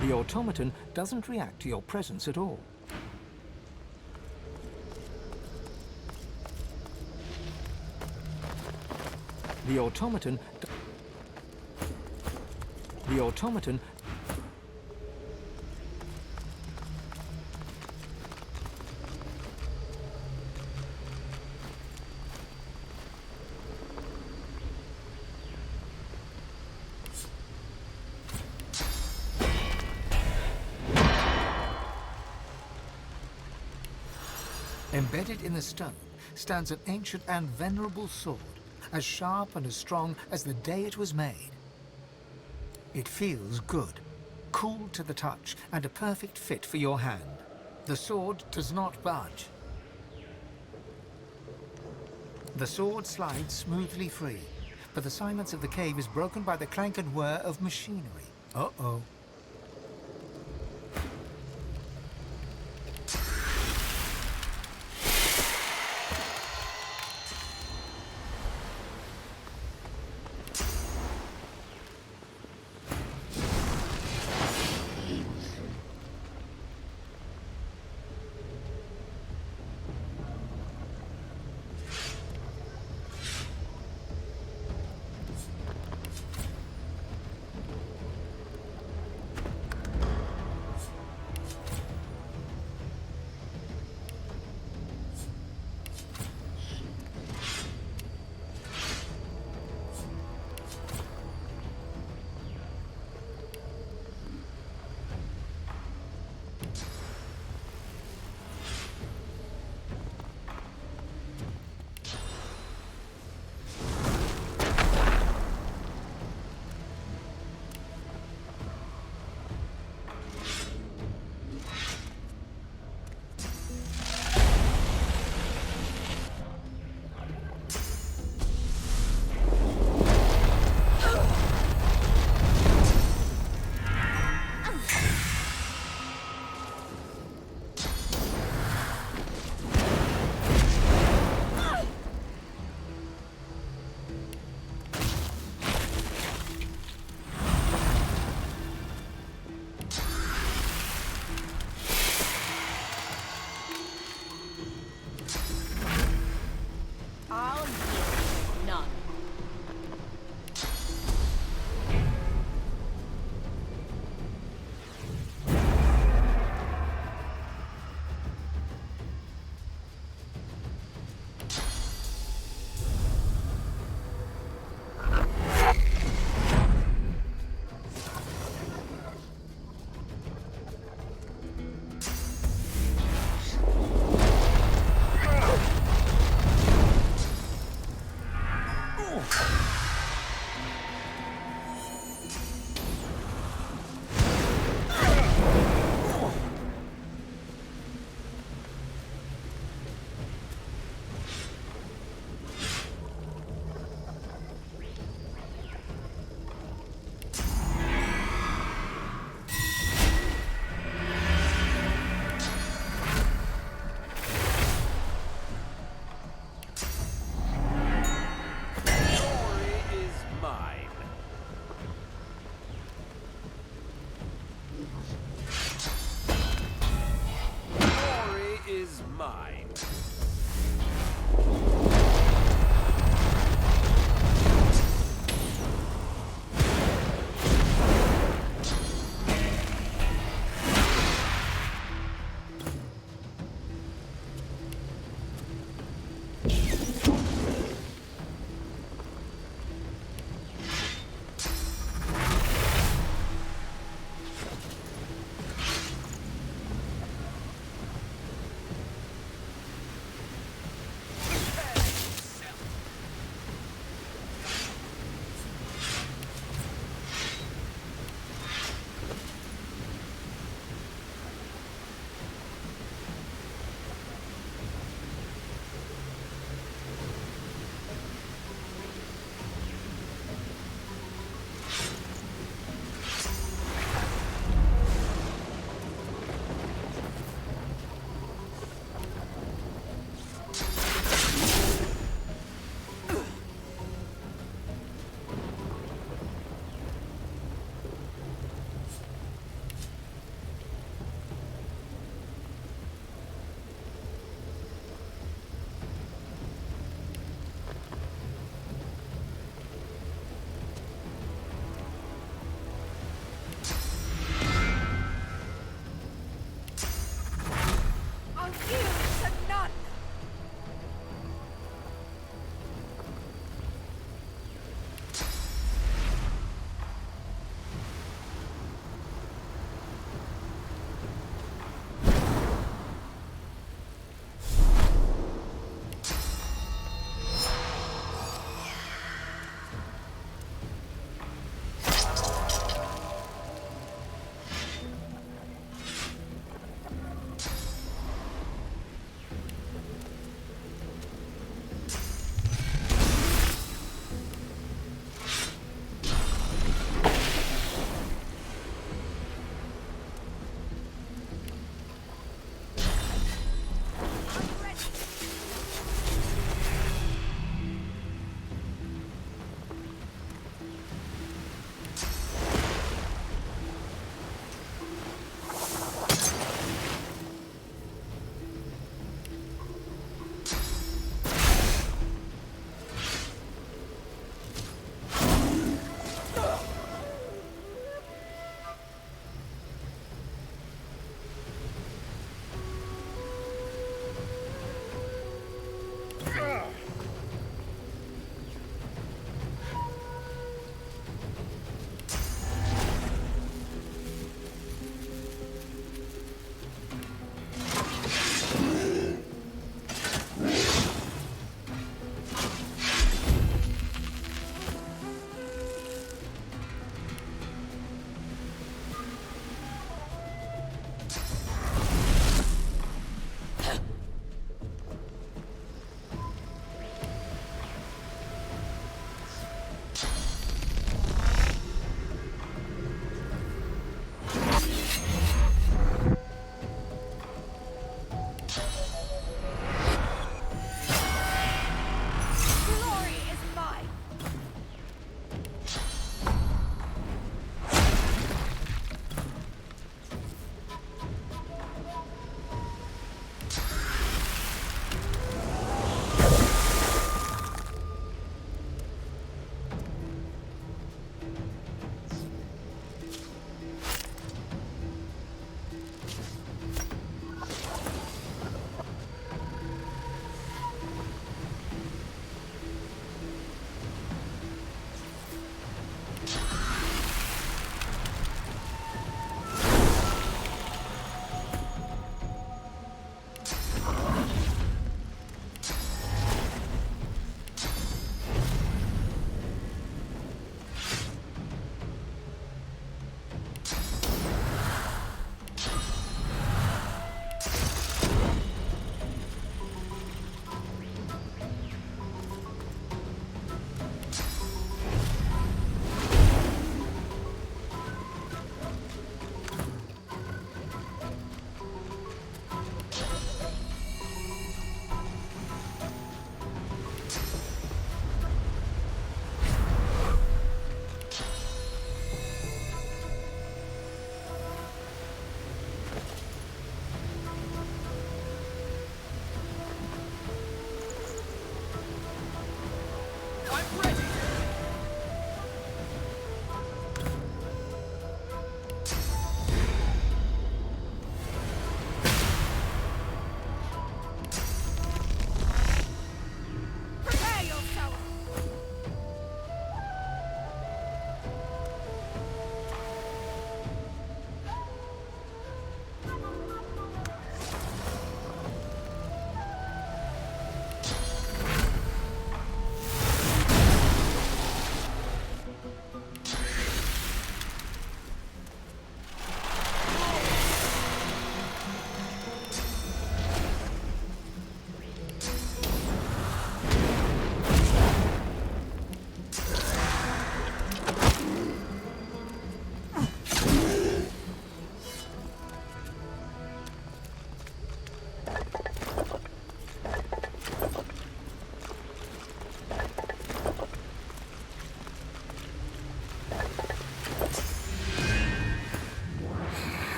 The automaton doesn't react to your presence at all. The automaton... The automaton... Embedded in the stone stands an ancient and venerable sword, as sharp and as strong as the day it was made. It feels good, cool to the touch, and a perfect fit for your hand. The sword does not budge. The sword slides smoothly free, but the silence of the cave is broken by the clank and whir of machinery. Uh-oh.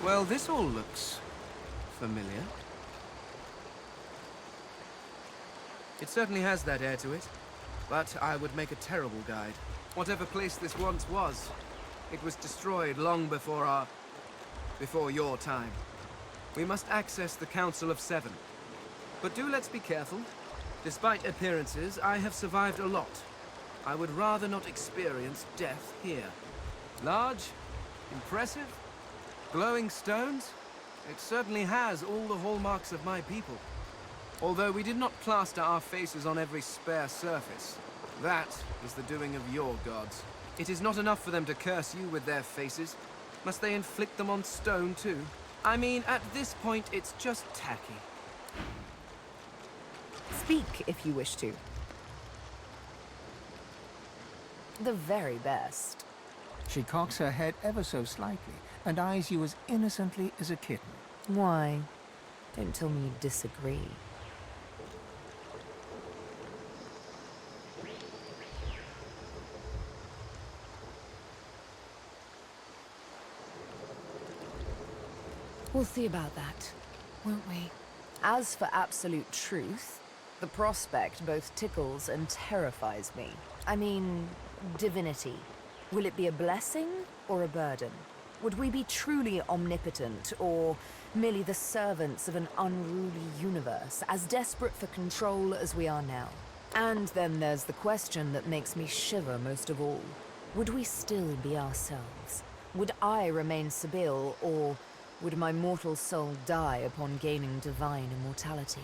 Well, this all looks familiar. It certainly has that air to it, but I would make a terrible guide. Whatever place this once was, it was destroyed long before your time. We must access the Council of Seven. But let's be careful. Despite appearances, I have survived a lot. I would rather not experience death here. Large, impressive, glowing stones. It certainly has all the hallmarks of my people. Although we did not plaster our faces on every spare surface. That is the doing of your gods. It is not enough for them to curse you with their faces. Must they inflict them on stone too? I mean, at this point, it's just tacky. Speak if you wish to. The very best. She cocks her head ever so slightly and eyes you as innocently as a kitten. Why? Don't tell me you disagree. We'll see about that, won't we? As for absolute truth, the prospect both tickles and terrifies me. I mean, divinity. Will it be a blessing or a burden? Would we be truly omnipotent, or merely the servants of an unruly universe, as desperate for control as we are now? And then there's the question that makes me shiver most of all. Would we still be ourselves? Would I remain Sebille, or would my mortal soul die upon gaining divine immortality?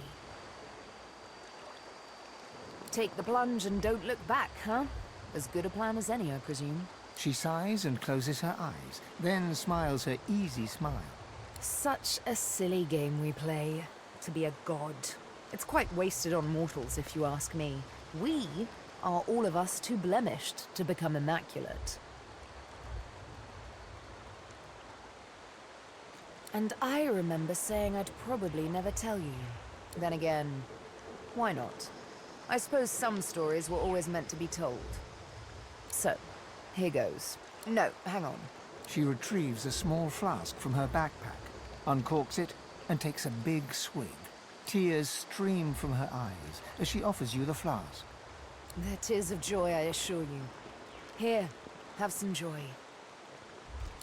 Take the plunge and don't look back, huh? As good a plan as any, I presume. She sighs and closes her eyes, then smiles her easy smile. Such a silly game we play, to be a god. It's quite wasted on mortals, if you ask me. We are all of us too blemished to become immaculate. And I remember saying I'd probably never tell you. Then again, why not? I suppose some stories were always meant to be told. So, here goes. No, hang on. She retrieves a small flask from her backpack, uncorks it, and takes a big swig. Tears stream from her eyes as she offers you the flask. They're tears of joy, I assure you. Here, have some joy.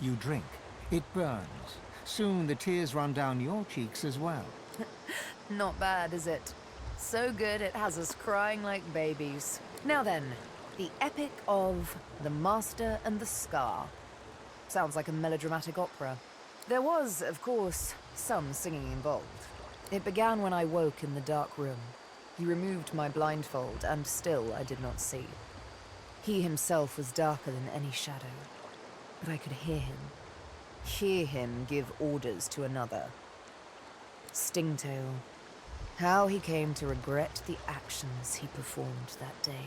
You drink. It burns. Soon the tears run down your cheeks as well. Not bad, is it? So good it has us crying like babies. Now then, the epic of The Master and the Scar. Sounds like a melodramatic opera. There was, of course, some singing involved. It began when I woke in the dark room. He removed my blindfold, and still I did not see. He himself was darker than any shadow, but I could hear him. Hear him give orders to another. Stingtail. How he came to regret the actions he performed that day.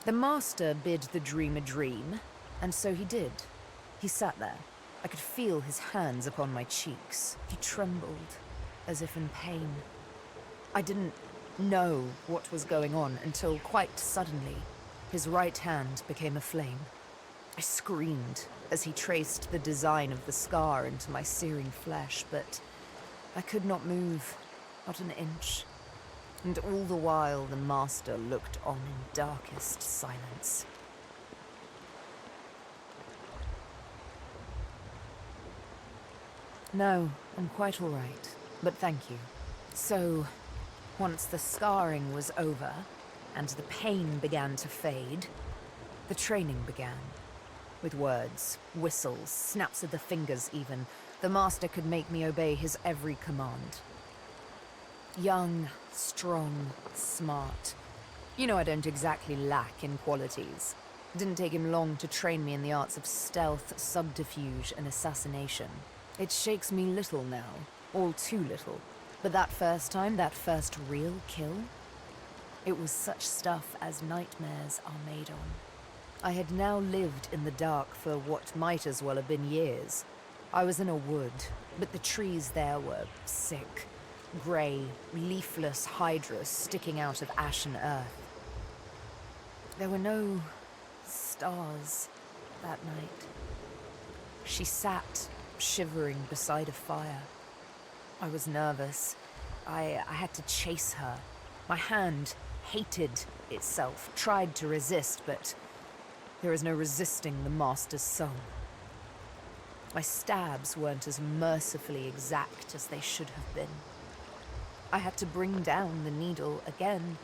The master bid the dream a dream, and so he did. He sat there. I could feel his hands upon my cheeks. He trembled, as if in pain. I didn't know what was going on until quite suddenly, his right hand became a flame. I screamed as he traced the design of the scar into my searing flesh, but I could not move, not an inch. And all the while the master looked on in darkest silence. No, I'm quite all right, but thank you. So, once the scarring was over, and the pain began to fade, the training began. With words, whistles, snaps of the fingers even, the master could make me obey his every command. Young, strong, smart. You know I don't exactly lack in qualities. It didn't take him long to train me in the arts of stealth, subterfuge, and assassination. It shakes me little now, all too little. But that first time, that first real kill, it was such stuff as nightmares are made on. I had now lived in the dark for what might as well have been years. I was in a wood, but the trees there were sick. Grey, leafless hydras sticking out of ashen earth. There were no stars that night. She sat shivering beside a fire. I was nervous. I had to chase her. My hand hated itself, tried to resist, but there is no resisting the Master's song. My stabs weren't as mercifully exact as they should have been. I had to bring down the needle again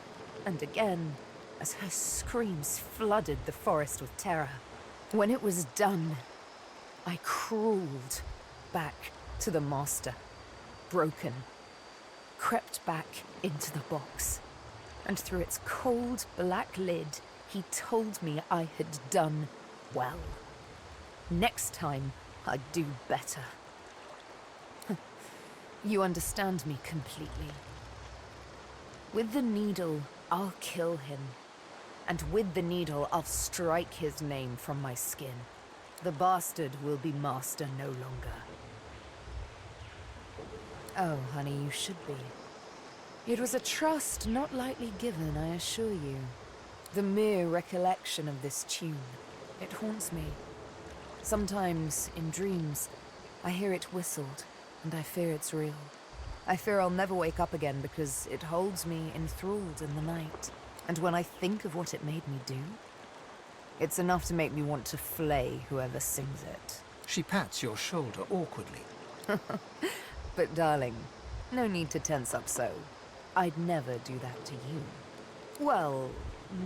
and again as her screams flooded the forest with terror. When it was done, I crawled back to the Master, broken, crept back into the box, and through its cold black lid, he told me I had done well. Next time, I'd do better. You understand me completely. With the needle, I'll kill him. And with the needle, I'll strike his name from my skin. The bastard will be master no longer. Oh, honey, you should be. It was a trust not lightly given, I assure you. The mere recollection of this tune, it haunts me. Sometimes, in dreams, I hear it whistled, and I fear it's real. I fear I'll never wake up again because it holds me enthralled in the night. And when I think of what it made me do, it's enough to make me want to flay whoever sings it. She pats your shoulder awkwardly. But darling, no need to tense up so. I'd never do that to you. Well,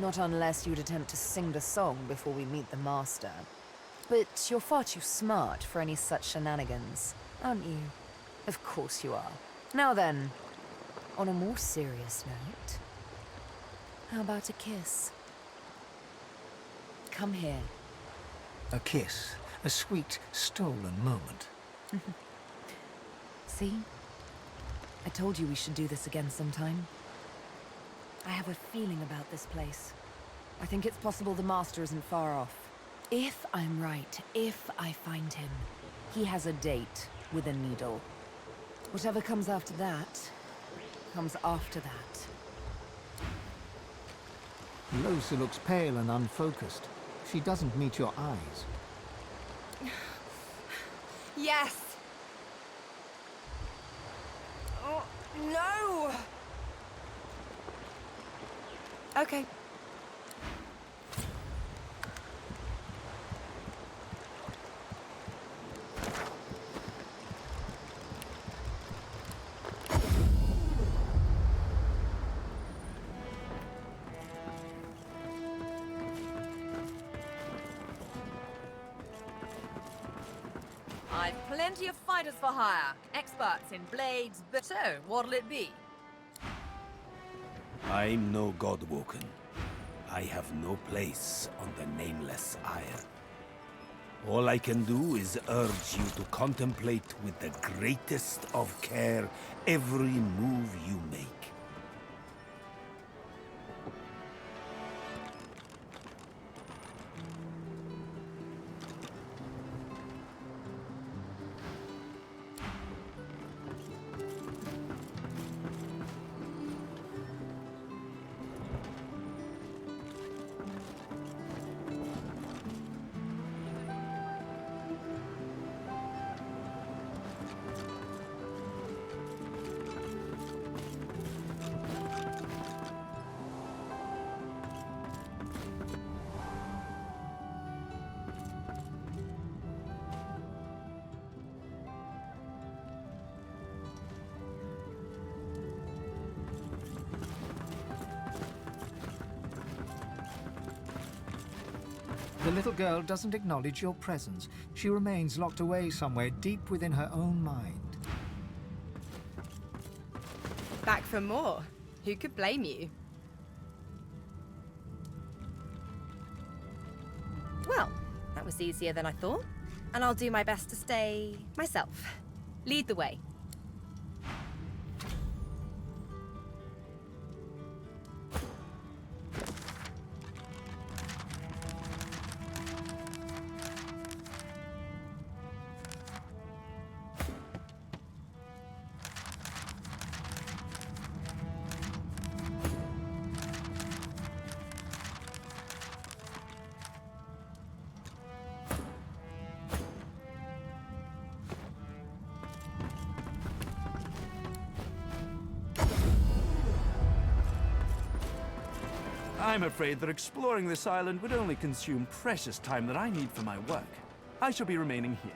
not unless you'd attempt to sing the song before we meet the Master. But you're far too smart for any such shenanigans, aren't you? Of course you are. Now then, on a more serious note, how about a kiss? Come here. A kiss, a sweet, stolen moment. See? I told you we should do this again sometime. I have a feeling about this place. I think it's possible the Master isn't far off. If I'm right, if I find him, he has a date with a needle. Whatever comes after that, comes after that. Lohse looks pale and unfocused. She doesn't meet your eyes. Yes! Oh, no! Okay. I've plenty of fighters for hire, experts in blades, but so, what'll it be? I'm no Godwoken. I have no place on the Nameless Isle. All I can do is urge you to contemplate with the greatest of care every move you make. The little girl doesn't acknowledge your presence. She remains locked away somewhere deep within her own mind. Back for more. Who could blame you? Well, that was easier than I thought. And I'll do my best to stay myself. Lead the way. I'm afraid that exploring this island would only consume precious time that I need for my work. I shall be remaining here.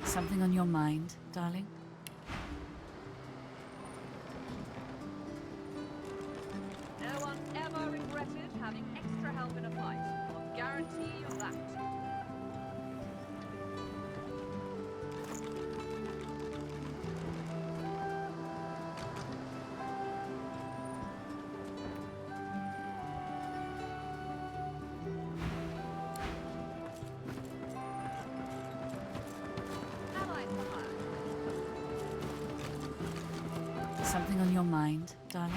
Something on your mind, darling? No one's ever regretted having extra help in a fight. I'll guarantee you that. Something on your mind, darling?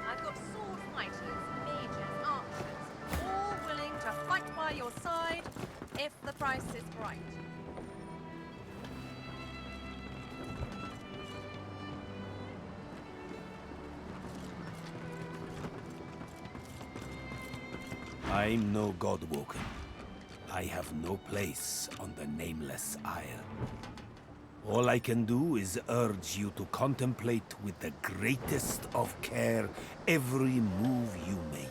I've got sword fighters, mages, archers, all willing to fight by your side if the price is right. I'm no god-woken. I have no place on the Nameless Isle. All I can do is urge you to contemplate with the greatest of care every move you make.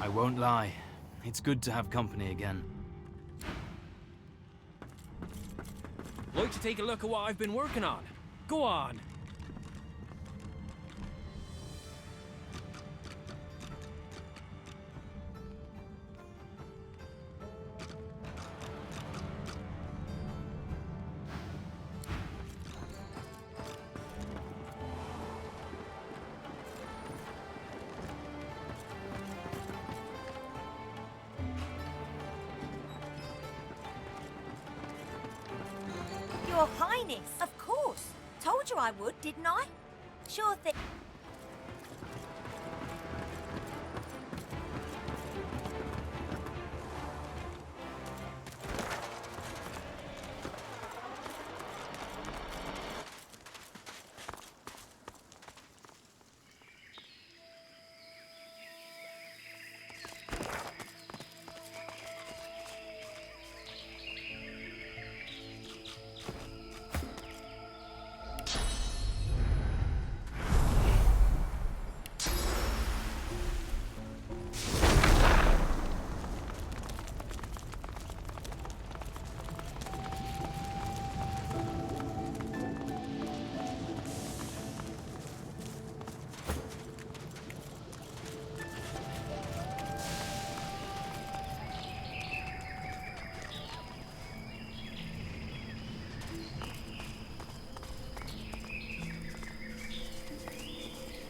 I won't lie. It's good to have company again. Like to take a look at what I've been working on? Go on. Your Highness, of course. Told you I would, didn't I? Sure thing.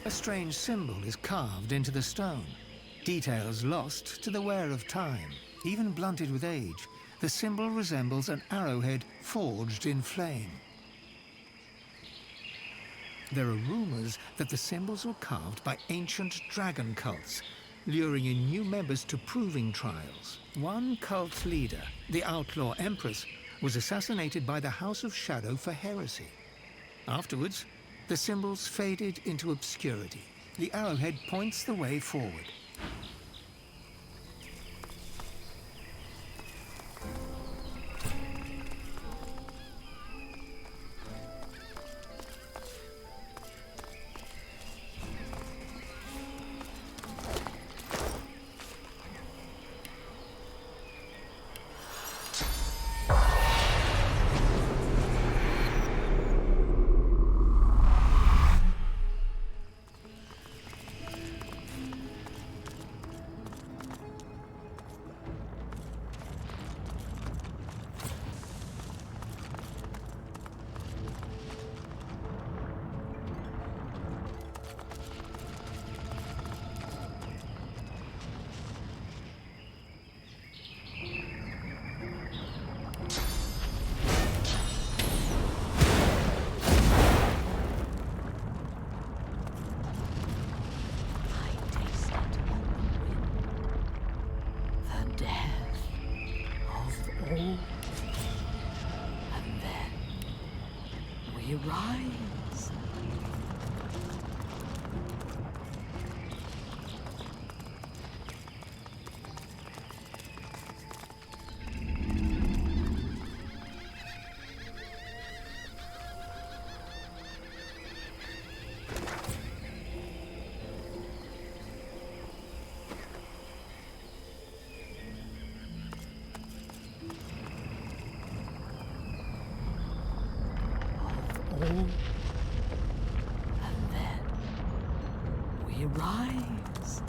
A strange symbol is carved into the stone. Details lost to the wear of time. Even blunted with age, the symbol resembles an arrowhead forged in flame. There are rumors that the symbols were carved by ancient dragon cults, luring in new members to proving trials. One cult leader, the outlaw Empress, was assassinated by the House of Shadow for heresy. Afterwards, the symbols faded into obscurity. The arrowhead points the way forward. Rise. And then we rise.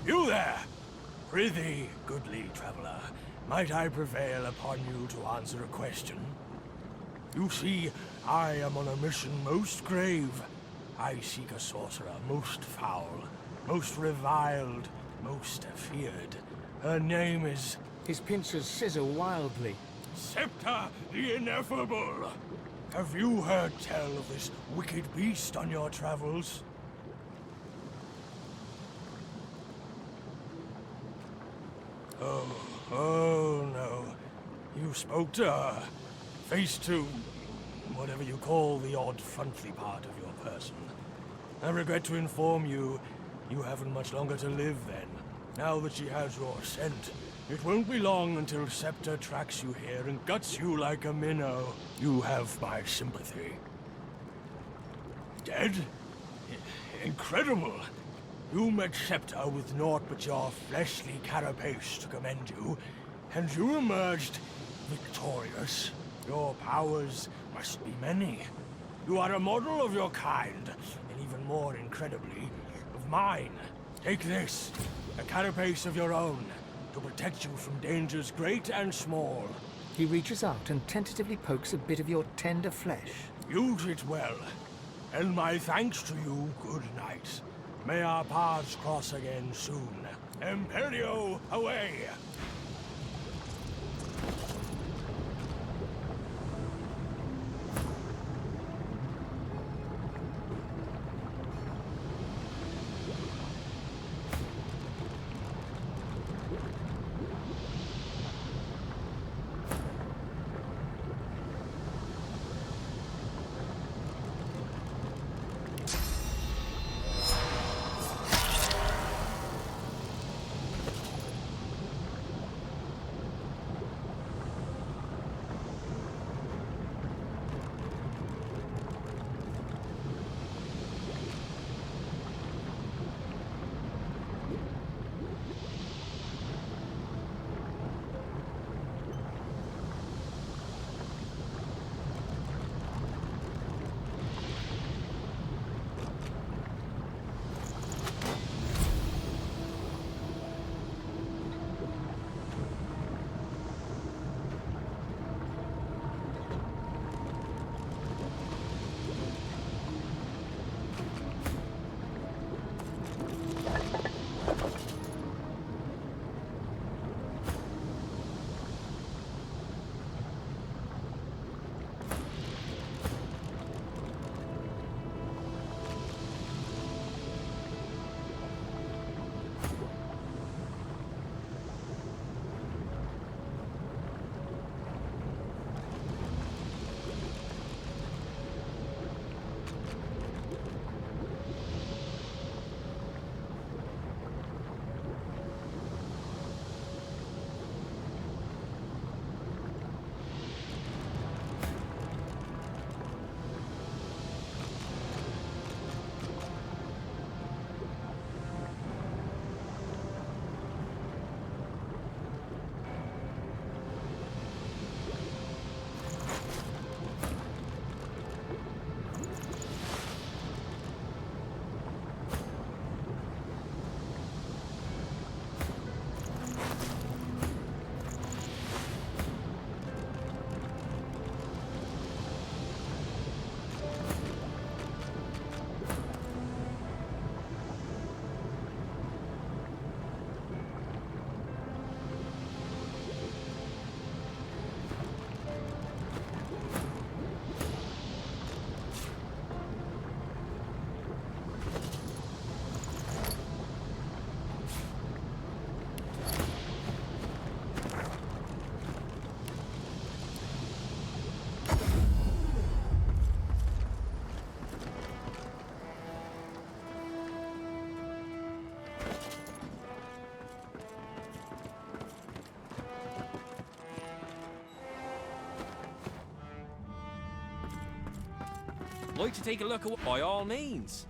You there! Prithee, goodly traveler, might I prevail upon you to answer a question? You see, I am on a mission most grave. I seek a sorcerer most foul, most reviled, most feared. Her name is... His pincers scissor wildly. Septa the Ineffable! Have you heard tell of this wicked beast on your travels? Oh no. You spoke to her. Face to... whatever you call the odd frontly part of your person. I regret to inform you, you haven't much longer to live then. Now that she has your scent, it won't be long until Septa tracks you here and guts you like a minnow. You have my sympathy. Dead? Incredible! You met Septa with naught but your fleshly carapace to commend you, and you emerged victorious. Your powers must be many. You are a model of your kind, and even more incredibly, of mine. Take this, a carapace of your own, to protect you from dangers great and small. He reaches out and tentatively pokes a bit of your tender flesh. Use it well, and my thanks to you, good knight. May our paths cross again soon. Imperio, away! Like to take a look at by all means.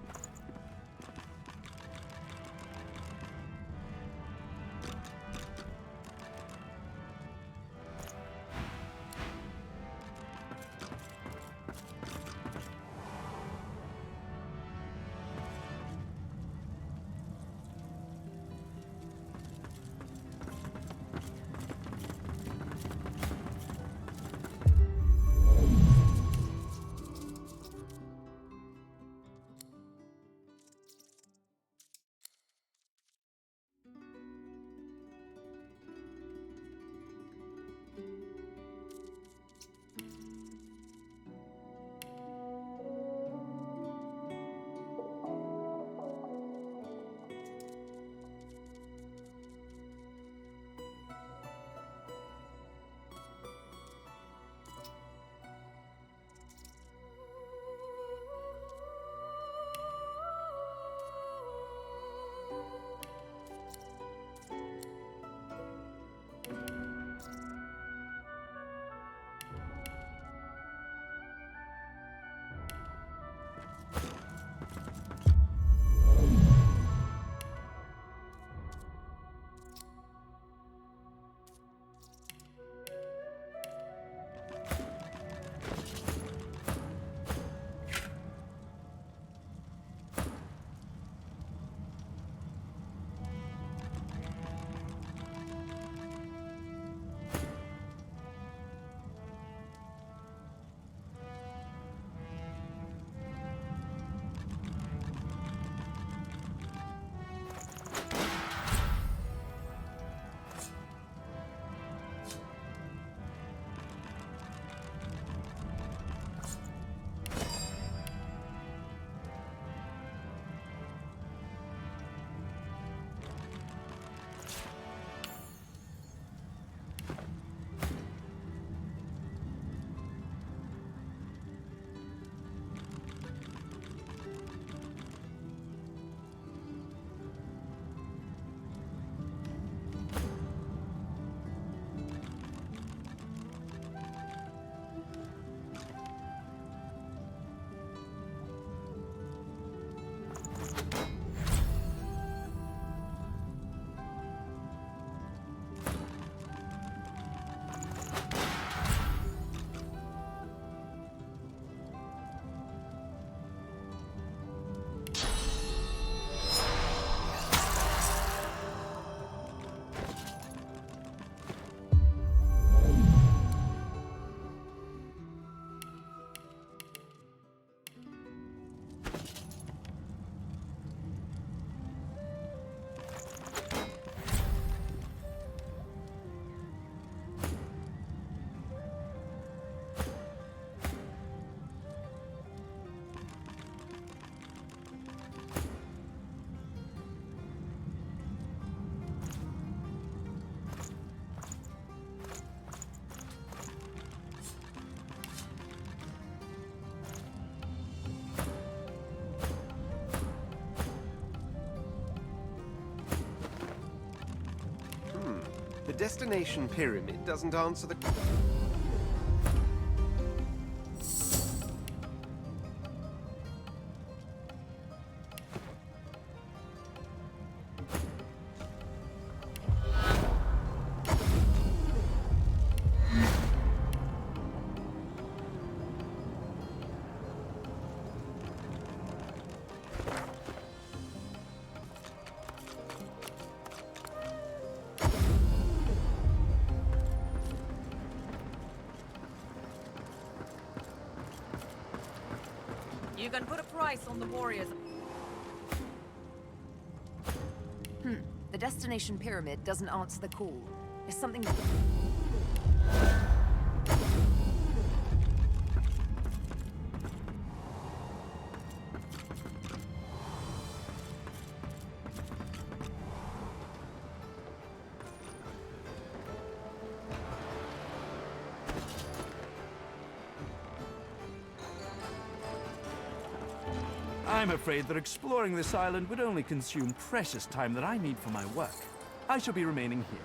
The destination pyramid doesn't answer the... You can put a price on the warriors. The destination pyramid doesn't answer the call. There's something... I'm afraid that exploring this island would only consume precious time that I need for my work. I shall be remaining here.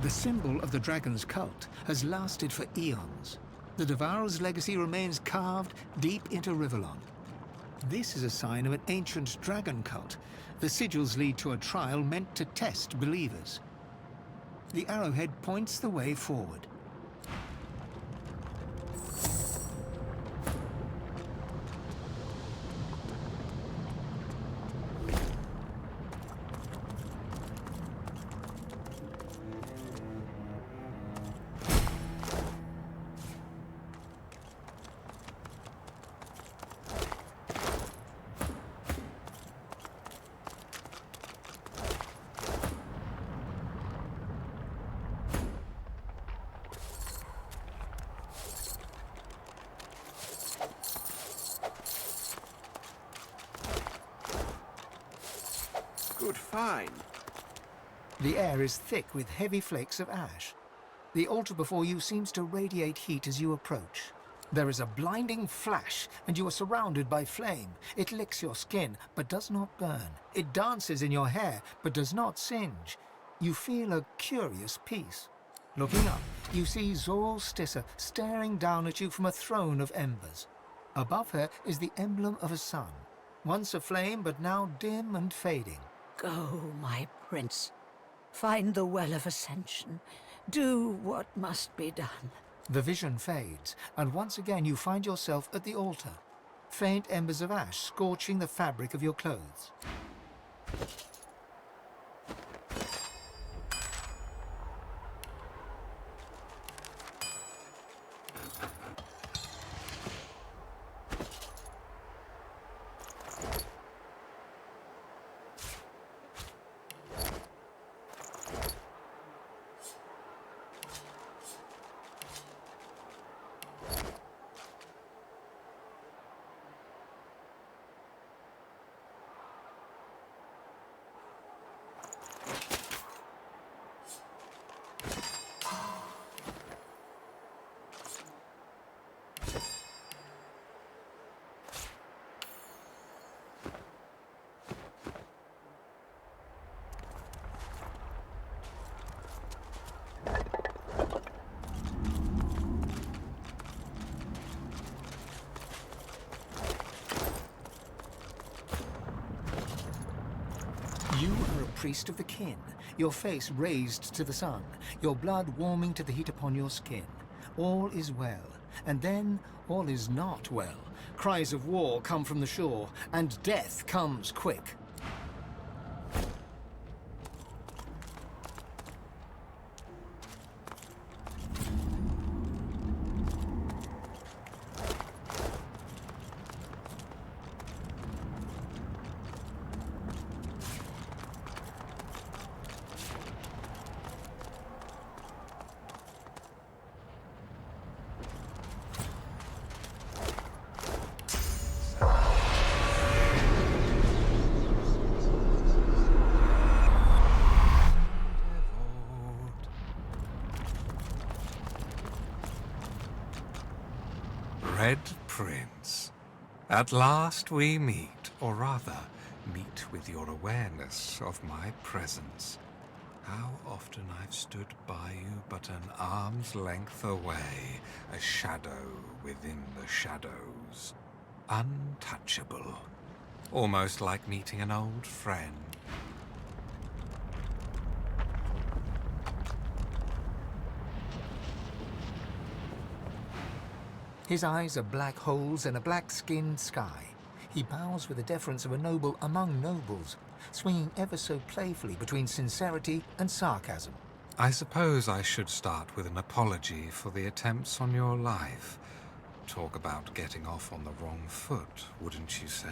The symbol of the dragon's cult has lasted for eons. The Devourer's legacy remains carved deep into Rivellon. This is a sign of an ancient dragon cult. The sigils lead to a trial meant to test believers. The arrowhead points the way forward. Good find. The air is thick with heavy flakes of ash. The altar before you seems to radiate heat as you approach. There is a blinding flash, and you are surrounded by flame. It licks your skin, but does not burn. It dances in your hair, but does not singe. You feel a curious peace. Looking up, you see Zorl-Stissa staring down at you from a throne of embers. Above her is the emblem of a sun, once aflame, but now dim and fading. Go, my prince. Find the Well of Ascension. Do what must be done. The vision fades, and once again you find yourself at the altar. Faint embers of ash scorching the fabric of your clothes. You are a priest of the kin, your face raised to the sun, your blood warming to the heat upon your skin. All is well, and then all is not well. Cries of war come from the shore, and death comes quick. Red Prince, at last we meet, or rather, meet with your awareness of my presence. How often I've stood by you but an arm's length away, a shadow within the shadows. Untouchable. Almost like meeting an old friend. His eyes are black holes in a black-skinned sky. He bows with the deference of a noble among nobles, swinging ever so playfully between sincerity and sarcasm. I suppose I should start with an apology for the attempts on your life. Talk about getting off on the wrong foot, wouldn't you say?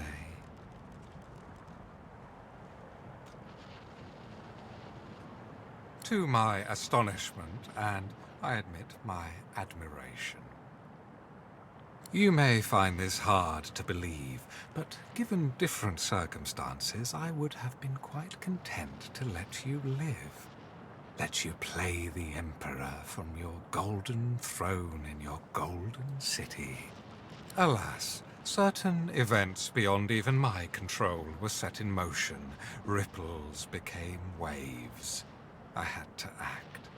To my astonishment, and I admit my admiration. You may find this hard to believe, but given different circumstances, I would have been quite content to let you live. Let you play the Emperor from your golden throne in your golden city. Alas, certain events beyond even my control were set in motion. Ripples became waves. I had to act.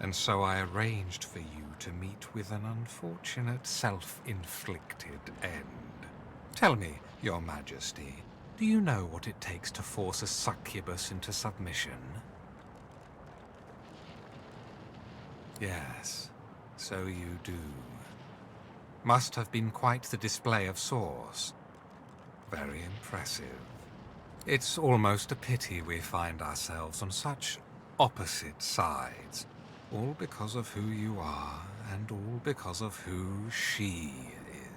and so I arranged for you to meet with an unfortunate self-inflicted end. Tell me, Your Majesty, do you know what it takes to force a succubus into submission? Yes, so you do. Must have been quite the display of source. Very impressive. It's almost a pity we find ourselves on such opposite sides, all because of who you are, and all because of who she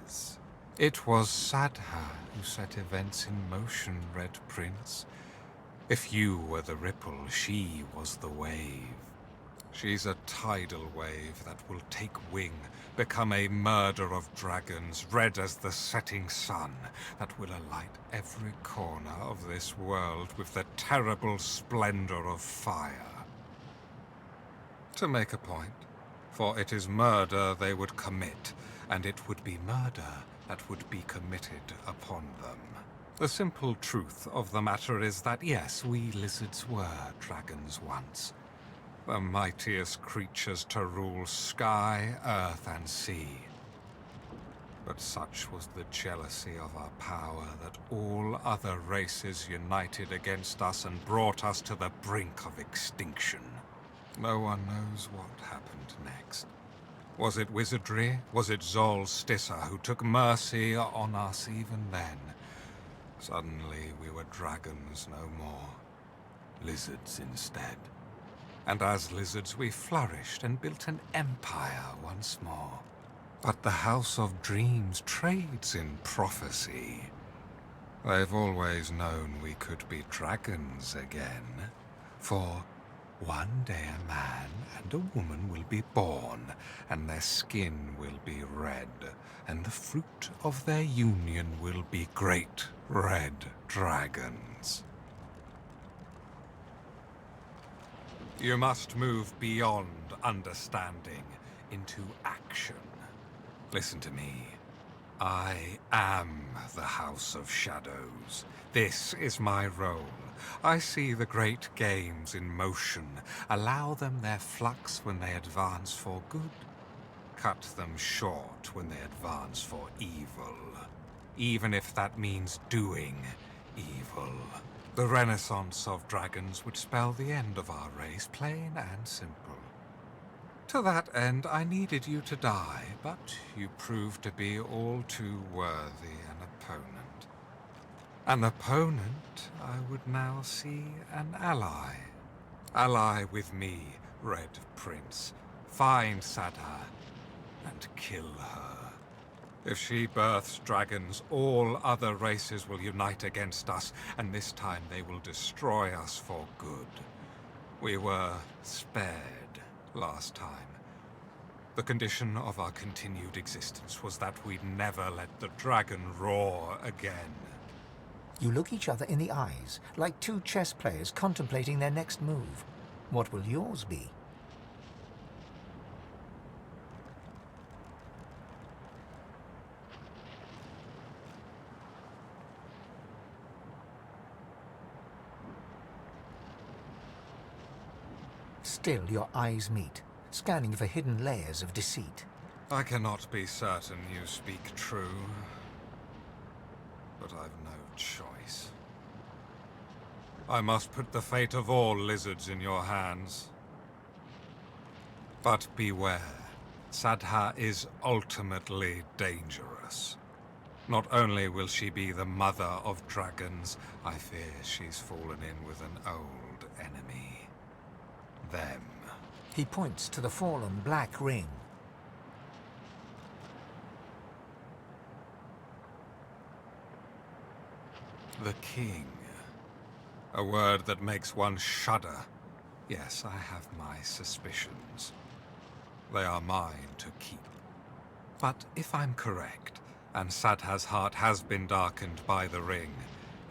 is. It was Sadha who set events in motion, Red Prince. If you were the ripple, she was the wave. She's a tidal wave that will take wing, become a murder of dragons, red as the setting sun, that will alight every corner of this world with the terrible splendor of fire. To make a point, for it is murder they would commit, and it would be murder that would be committed upon them. The simple truth of the matter is that yes, we lizards were dragons once. The mightiest creatures to rule sky, earth, and sea. But such was the jealousy of our power that all other races united against us and brought us to the brink of extinction. No one knows what happened next. Was it wizardry? Was it Zorl-Stissa who took mercy on us even then? Suddenly we were dragons no more. Lizards instead. And as lizards we flourished and built an empire once more. But the House of Dreams trades in prophecy. They've always known we could be dragons again. For one day a man and a woman will be born, and their skin will be red, and the fruit of their union will be great red dragons. You must move beyond understanding into action. Listen to me. I am the House of Shadows. This is my role. I see the great games in motion, allow them their flux when they advance for good, cut them short when they advance for evil, even if that means doing evil. The renaissance of dragons would spell the end of our race, plain and simple. To that end, I needed you to die, but you proved to be all too worthy an opponent. An opponent, I would now see an ally. Ally with me, Red Prince. Find Sadha and kill her. If she births dragons, all other races will unite against us, and this time they will destroy us for good. We were spared last time. The condition of our continued existence was that we'd never let the dragon roar again. You look each other in the eyes, like two chess players contemplating their next move. What will yours be? Still, your eyes meet, scanning for hidden layers of deceit. I cannot be certain you speak true, but I've no choice. I must put the fate of all lizards in your hands. But beware, Sadha is ultimately dangerous. Not only will she be the mother of dragons, I fear she's fallen in with an old enemy. Them. He points to the fallen black ring. The king. A word that makes one shudder. Yes, I have my suspicions. They are mine to keep. But if I'm correct, and Sadha's heart has been darkened by the ring,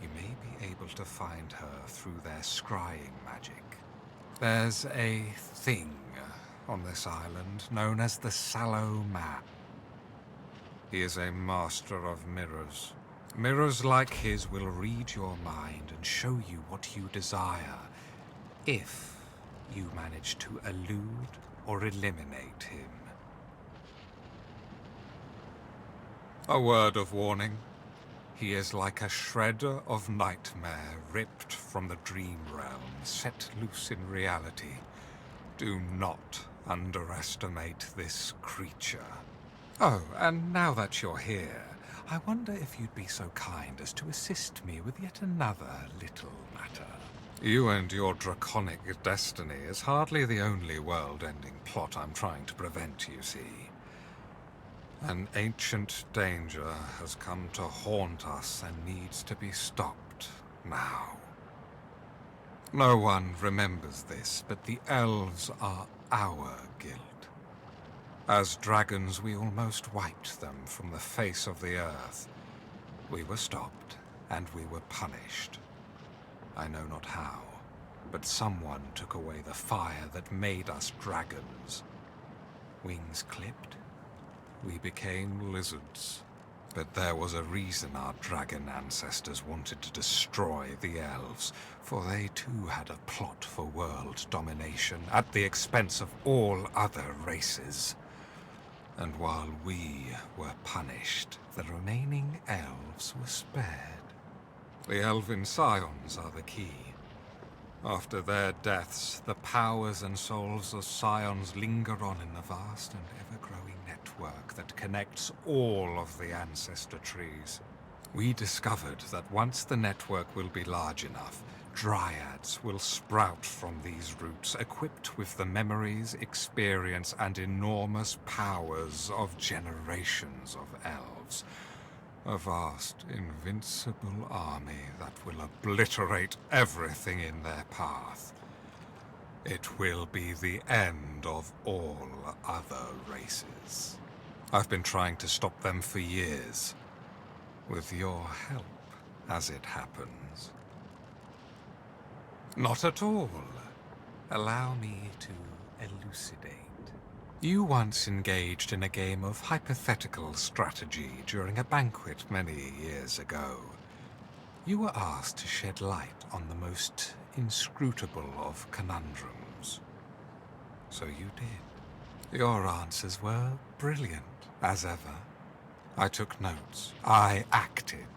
you may be able to find her through their scrying magic. There's a thing on this island known as the Sallow Man. He is a master of mirrors. Mirrors like his will read your mind and show you what you desire, if you manage to elude or eliminate him. A word of warning. He is like a shred of nightmare ripped from the dream realm, set loose in reality. Do not underestimate this creature. Oh, and now that you're here, I wonder if you'd be so kind as to assist me with yet another little matter. You and your draconic destiny is hardly the only world-ending plot I'm trying to prevent, you see. An ancient danger has come to haunt us and needs to be stopped now. No one remembers this, but the elves are our guild. As dragons, we almost wiped them from the face of the earth. We were stopped, and we were punished. I know not how, but someone took away the fire that made us dragons. Wings clipped. We became lizards. But there was a reason our dragon ancestors wanted to destroy the elves, for they too had a plot for world domination at the expense of all other races. And while we were punished, the remaining elves were spared. The elven scions are the key. After their deaths, the powers and souls of scions linger on in the vast and ever-growing network that connects all of the ancestor trees. We discovered that once the network will be large enough, dryads will sprout from these roots, equipped with the memories, experience, and enormous powers of generations of elves. A vast, invincible army that will obliterate everything in their path. It will be the end of all other races. I've been trying to stop them for years. With your help, as it happens. Not at all. Allow me to elucidate. You once engaged in a game of hypothetical strategy during a banquet many years ago. You were asked to shed light on the most inscrutable of conundrums. So you did. Your answers were brilliant, as ever. I took notes. I acted.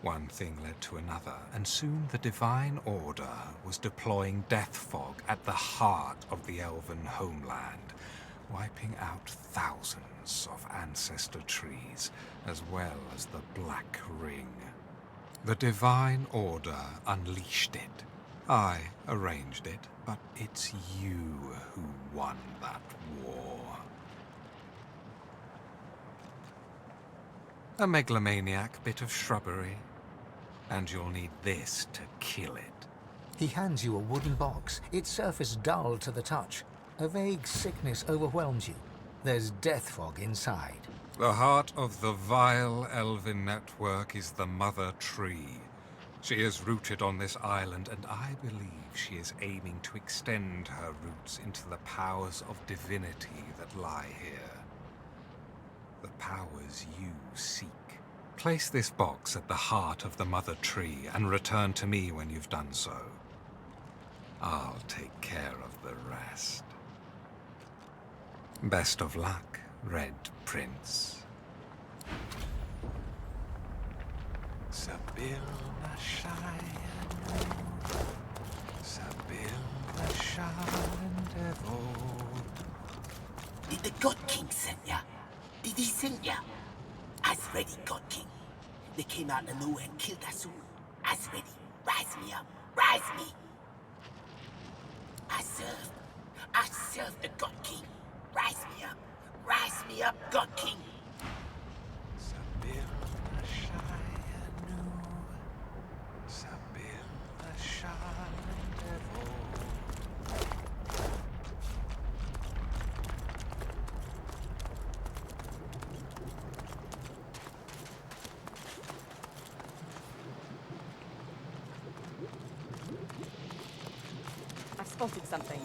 One thing led to another, and soon the Divine Order was deploying death fog at the heart of the elven homeland, wiping out thousands of ancestor trees, as well as the Black Ring. The Divine Order unleashed it. I arranged it, but it's you who won that war. A megalomaniac bit of shrubbery, and you'll need this to kill it. He hands you a wooden box, its surface dull to the touch. A vague sickness overwhelms you. There's death fog inside. The heart of the vile elven network is the Mother Tree. She is rooted on this island, and I believe she is aiming to extend her roots into the powers of divinity that lie here. The powers you seek. Place this box at the heart of the Mother Tree and return to me when you've done so. I'll take care of the rest. Best of luck, Red Prince. Sebille Did the God King send ya? Did he send ya? As-ready, God King. They came out of nowhere and killed us all. As-ready. Rise me up. Rise me. I serve the God King. Rise me up. Rise me up, God King. I've spotted something.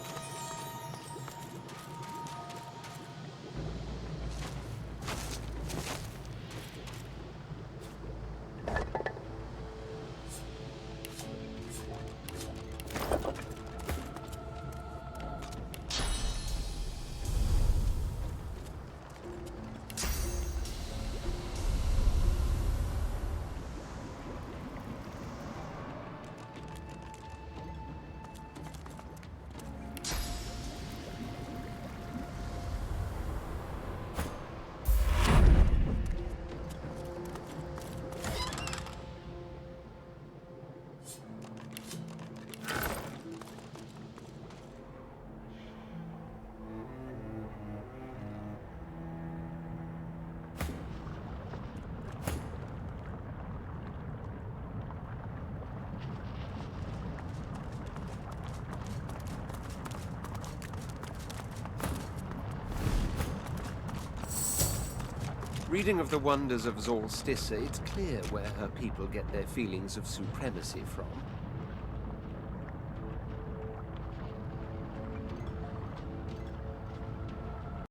Reading of the wonders of Zorl-Stissa, it's clear where her people get their feelings of supremacy from.